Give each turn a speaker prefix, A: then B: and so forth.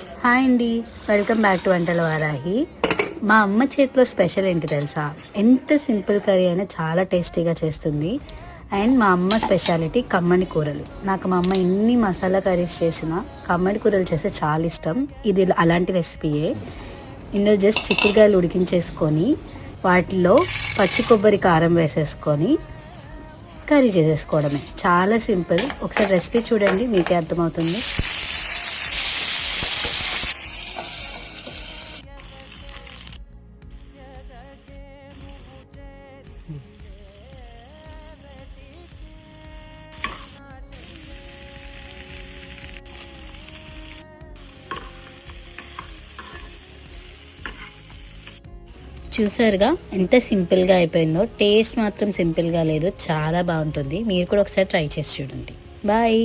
A: Hi అండి, welcome back to వంటల వారాహి. మా అమ్మ చేతిలో స్పెషల్ ఏంటి తెలుసా? ఎంత సింపుల్ కర్రీ అయినా చాలా టేస్టీగా చేస్తుంది. అండ్ మా అమ్మ స్పెషాలిటీ కమ్మని కూరలు. నాకు మా అమ్మ ఎన్ని మసాలా కర్రీస్ చేసినా కమ్మని కూరలు చేస్తే చాలా ఇష్టం. ఇది అలాంటి రెసిపీయే. ఇందులో జస్ట్ చిక్కుడుకాయలు ఉడికించేసుకొని వాటిలో పచ్చి కొబ్బరి కారం వేసేసుకొని కర్రీ చేసేసుకోవడమే. చాలా సింపుల్. ఒకసారి రెసిపీ చూడండి, మీకే అర్థమవుతుంది. చూసారుగా ఎంత సింపుల్గా అయిపోయిందో. టేస్ట్ మాత్రం సింపుల్గా లేదు, చాలా బాగుంటుంది. మీరు కూడా ఒకసారి ట్రై చేసి చూడండి. బాయ్.